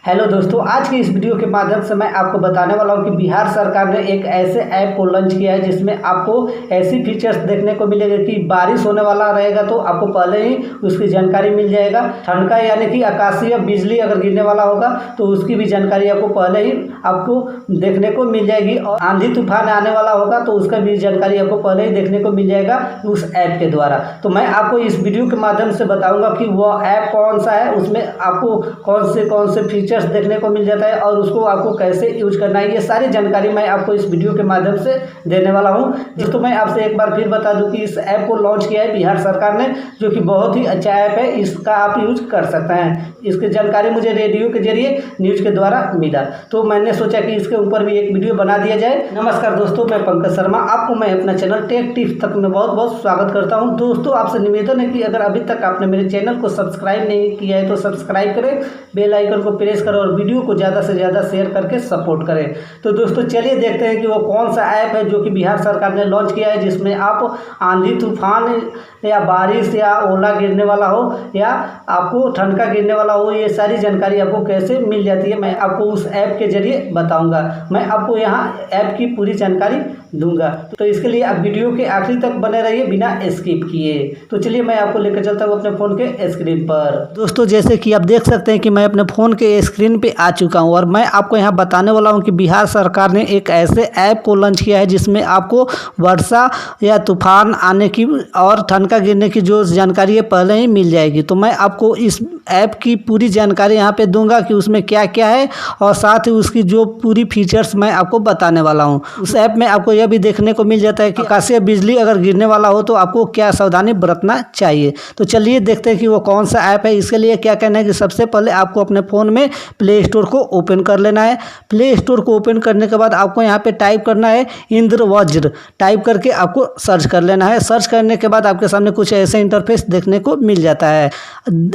Hello दोस्तों, आज की इस वीडियो के माध्यम से मैं आपको बताने वाला हूं कि बिहार सरकार ने एक ऐसे ऐप को लॉन्च किया है जिसमें आपको ऐसी फीचर्स देखने को मिलेगा कि बारिश होने वाला रहेगा तो आपको पहले ही उसकी जानकारी मिल जाएगा। ठंड का यानी कि आकाशीय बिजली अगर गिरने वाला होगा तो उसकी भी जानकारी आपको पहले ही आपको देखने को मिल जाएगी, और आंधी तूफान आने वाला होगा तो उसका भी जानकारी आपको पहले ही देखने को मिल जाएगा उस ऐप के द्वारा। तो मैं आपको इस वीडियो के माध्यम से बताऊँगा कि वह ऐप कौन सा है, उसमें आपको कौन से फीचर देखने को मिल जाता है और उसको आपको कैसे यूज करना है, ये सारी जानकारी मैं आपको इस वीडियो के माध्यम से देने वाला हूं। दोस्तों, मैं आपसे एक बार फिर बता दूं कि इस ऐप को लॉन्च किया है बिहार सरकार ने, जो कि बहुत ही अच्छा ऐप है। इसका आप यूज कर सकते हैं। इसकी जानकारी मुझे रेडियो के जरिए न्यूज के द्वारा मिला, तो मैंने सोचा कि इसके ऊपर भी एक वीडियो बना दिया जाए। नमस्कार दोस्तों, मैं पंकज शर्मा, आपको मैं अपना चैनल टेक टिप्स तक में बहुत बहुत स्वागत करता हूं। दोस्तों, आपसे निवेदन है कि अगर अभी तक आपने मेरे चैनल को सब्सक्राइब नहीं किया है तो सब्सक्राइब करें, बेल आइकन को प्रेस करें और वीडियो को ज़्यादा से ज़्यादा शेयर करके सपोर्ट करें। तो दोस्तों, चलिए देखते हैं कि वो कौन सा ऐप है जो कि बिहार सरकार ने लॉन्च किया है, जिसमें आप आंधी तूफान या बारिश या ओला गिरने वाला हो या आपको ठंड का गिरने वाला हो, ये सारी जानकारी आपको कैसे मिल जाती है मैं आपको उस ऐप के जरिए बताऊंगा। मैं आपको यहाँ ऐप की पूरी जानकारी दूंगा, तो इसके लिए आप वीडियो के आखिरी तक बने रहिए बिना स्किप किए। तो चलिए मैं आपको लेकर चलता हूँ अपने फ़ोन के स्क्रीन पर। दोस्तों, जैसे कि आप देख सकते हैं कि मैं अपने फ़ोन के स्क्रीन पे आ चुका हूँ और मैं आपको यहाँ बताने वाला हूँ कि बिहार सरकार ने एक ऐसे ऐप को लॉन्च किया है जिसमें आपको वर्षा या तूफान आने की और ठंड का गिरने की जो जानकारी है पहले ही मिल जाएगी। तो मैं आपको इस ऐप की पूरी जानकारी यहाँ पे दूंगा कि उसमें क्या क्या है और साथ ही उसकी जो पूरी फीचर्स मैं आपको बताने वाला हूँ। उस ऐप में आपको यह भी देखने को मिल जाता है कि आकाशीय बिजली अगर गिरने वाला हो तो आपको क्या सावधानी बरतना चाहिए। तो चलिए देखते हैं कि वो कौन सा ऐप है। इसके लिए क्या करना है कि सबसे पहले आपको अपने फ़ोन में प्ले स्टोर को ओपन कर लेना है। प्ले स्टोर को ओपन करने के बाद आपको यहाँ पे टाइप करना है इंद्रवज्र, टाइप करके आपको सर्च कर लेना है। सर्च करने के बाद आपके सामने कुछ ऐसे इंटरफेस देखने को मिल जाता है।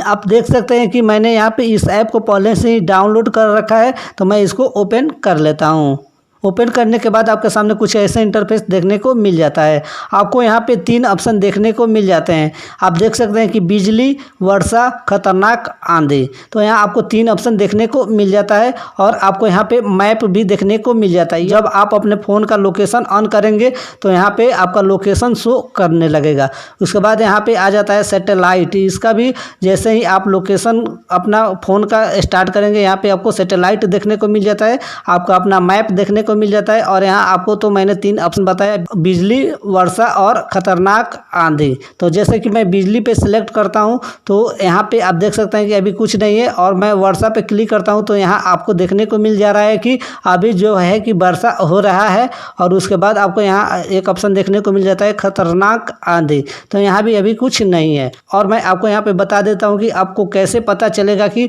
आप देख सकते हैं कि मैंने यहाँ पे इस ऐप को पहले से ही डाउनलोड कर रखा है, तो मैं इसको ओपन कर लेता हूँ। ओपन करने के बाद आपके सामने कुछ ऐसे इंटरफेस देखने को मिल जाता है। आपको यहाँ पे 3 ऑप्शन देखने को मिल जाते हैं। आप देख सकते हैं कि बिजली, वर्षा, खतरनाक आंधी। तो यहाँ आपको 3 ऑप्शन देखने को मिल जाता है और आपको यहाँ पे मैप भी देखने को मिल जाता है। जब आप अपने फ़ोन का लोकेशन ऑन करेंगे तो यहाँ पे आपका लोकेशन शो करने लगेगा। उसके बाद यहाँ पे आ जाता है सैटेलाइट। इसका भी जैसे ही आप लोकेशन अपना फ़ोन का स्टार्ट करेंगे, यहाँ पे आपको सैटेलाइट देखने को मिल जाता है, आपका अपना मैप देखने मिल जाता है। और यहाँ आपको तो मैंने 3 ऑप्शन बताया, बिजली, वर्षा और खतरनाक आंधी। तो जैसे कि मैं बिजली पे सिलेक्ट करता हूँ तो यहाँ पे आप देख सकते हैं कि अभी कुछ नहीं है, और मैं वर्षा पे क्लिक करता हूँ तो यहाँ आपको देखने को मिल जा रहा है कि अभी जो है कि वर्षा हो रहा है। और उसके बाद आपको यहाँ एक ऑप्शन देखने को मिल जाता है खतरनाक आंधी। तो यहाँ भी अभी कुछ नहीं है। और मैं आपको यहाँ पे बता देता हूँ कि आपको कैसे पता चलेगा कि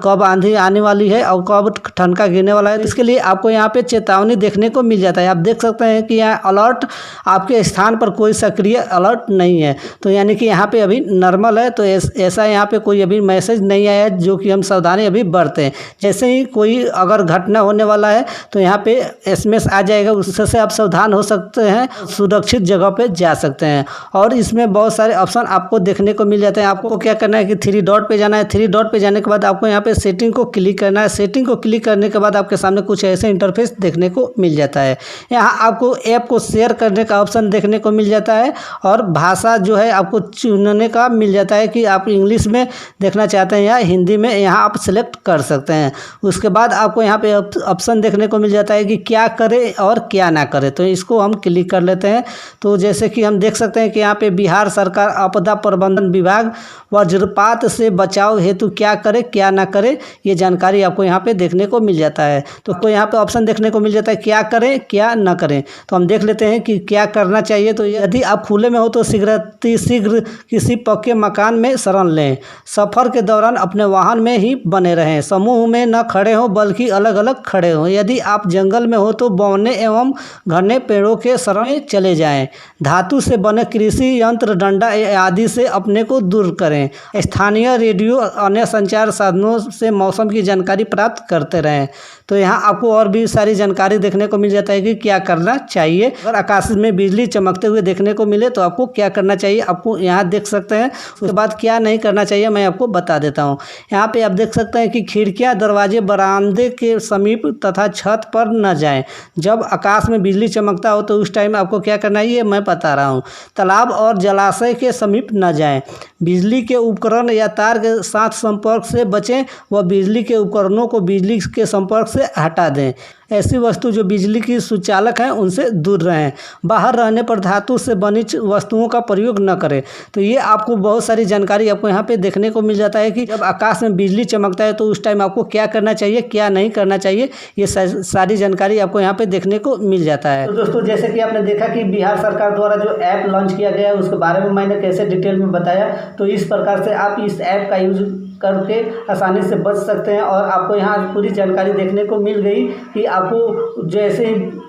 कब आंधी आने वाली है और कब ठंड का गिरने वाला है। इसके लिए आपको यहाँ पे चेतावनी देखने को मिल जाता है। आप देख सकते हैं कि यहाँ अलर्ट, आपके स्थान पर कोई सक्रिय अलर्ट नहीं है, तो यानी कि यहाँ पे अभी नॉर्मल है। तो ऐसा यहाँ पे कोई अभी मैसेज नहीं आया है जो कि हम सावधानी अभी बरतें हैं। जैसे ही कोई अगर घटना होने वाला है तो यहाँ पे SMS आ जाएगा, उससे आप सावधान हो सकते हैं, सुरक्षित जगह पे जा सकते हैं। और इसमें बहुत सारे ऑप्शन आपको देखने को मिल जाते हैं। आपको क्या करना है कि 3 डॉट पे जाना है। 3 डॉट पे जाने के बाद आपको यहाँ पे सेटिंग को क्लिक करना है। सेटिंग को क्लिक करने के बाद आपके सामने कुछ ऐसे इंटरफेस देखने को मिल जाता है। यहाँ आपको ऐप को शेयर करने का ऑप्शन देखने को मिल जाता है और भाषा जो है आपको चुनने का मिल जाता है कि आप इंग्लिश में देखना चाहते हैं या हिंदी में, यहाँ आप सिलेक्ट कर सकते हैं। उसके बाद आपको यहाँ पे ऑप्शन देखने को मिल जाता है कि क्या करें और क्या ना करें, तो इसको हम क्लिक कर लेते हैं। तो जैसे कि हम देख सकते हैं कि यहाँ पे बिहार सरकार आपदा प्रबंधन विभाग वज्रपात से बचाव हेतु क्या करे क्या ना करे, ये जानकारी आपको यहाँ पे देखने को मिल जाता है। तो यहाँ पे ऑप्शन देखने को मिल जाता है क्या करें क्या ना करें। तो हम देख लेते हैं कि क्या करना चाहिए। तो यदि आप खुले में हो तो शीघ्र किसी पक्के मकान में शरण लें। सफ़र के दौरान अपने वाहन में ही बने रहें। समूह में न खड़े हों बल्कि अलग अलग खड़े हों। यदि आप जंगल में हो तो बौने एवं घने पेड़ों के शरण में चले जाएं। धातु से बने कृषि यंत्र, डंडा आदि से अपने को दूर करें। स्थानीय रेडियो अन्य संचार साधनों से मौसम की जानकारी प्राप्त करते रहें। तो यहाँ आपको और भी सारी जानकारी देखने को मिल जाता है कि क्या करना चाहिए। अगर आकाश में बिजली चमकते हुए देखने को मिले तो आपको क्या करना चाहिए, आपको यहाँ देख सकते हैं। उसके बाद क्या नहीं करना चाहिए मैं आपको बता देता हूँ। यहाँ पे आप देख सकते हैं कि खिड़कियाँ, दरवाजे, बरामदे के समीप तथा छत पर न जाएं। जब आकाश में बिजली चमकता हो तो उस टाइम आपको क्या करना है ये मैं बता रहा हूँ। तालाब और जलाशय के समीप न जाएं। बिजली के उपकरण या तार के साथ संपर्क से बचें व बिजली के उपकरणों को बिजली के संपर्क से हटा दें। ऐसी वस्तु जो बिजली की सुचालक हैं उनसे दूर रहें। बाहर रहने पर धातु से बनी वस्तुओं का प्रयोग न करें। तो ये आपको बहुत सारी जानकारी आपको यहाँ पे देखने को मिल जाता है कि जब आकाश में बिजली चमकता है तो उस टाइम आपको क्या करना चाहिए, क्या नहीं करना चाहिए, ये सारी जानकारी आपको यहाँ पे देखने को मिल जाता है। तो दोस्तों, जैसे कि आपने देखा कि बिहार सरकार द्वारा जो ऐप लॉन्च किया गया है उसके बारे में मैंने कैसे डिटेल में बताया, तो इस प्रकार से आप इस ऐप का यूज करके आसानी से बच सकते हैं। और आपको यहाँ पूरी जानकारी देखने को मिल गई कि आपको जैसे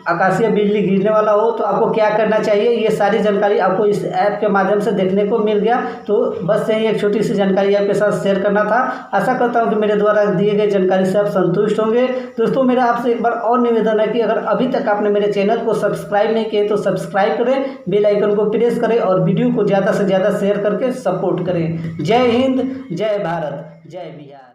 आकाशीय बिजली गिरने वाला हो तो आपको क्या करना चाहिए, ये सारी जानकारी आपको इस ऐप के माध्यम से देखने को मिल गया। तो बस यही एक छोटी सी जानकारी आपके साथ शेयर करना था। आशा करता हूँ कि मेरे द्वारा दिए गए जानकारी से आप संतुष्ट होंगे। दोस्तों, मेरा आपसे एक बार और निवेदन है कि अगर अभी तक आपने मेरे चैनल को सब्सक्राइब नहीं किए तो सब्सक्राइब करें, बेल आइकन को प्रेस करें और वीडियो को ज़्यादा से ज़्यादा शेयर करके सपोर्ट करें। जय हिंद, जय भारत, जय बिहार।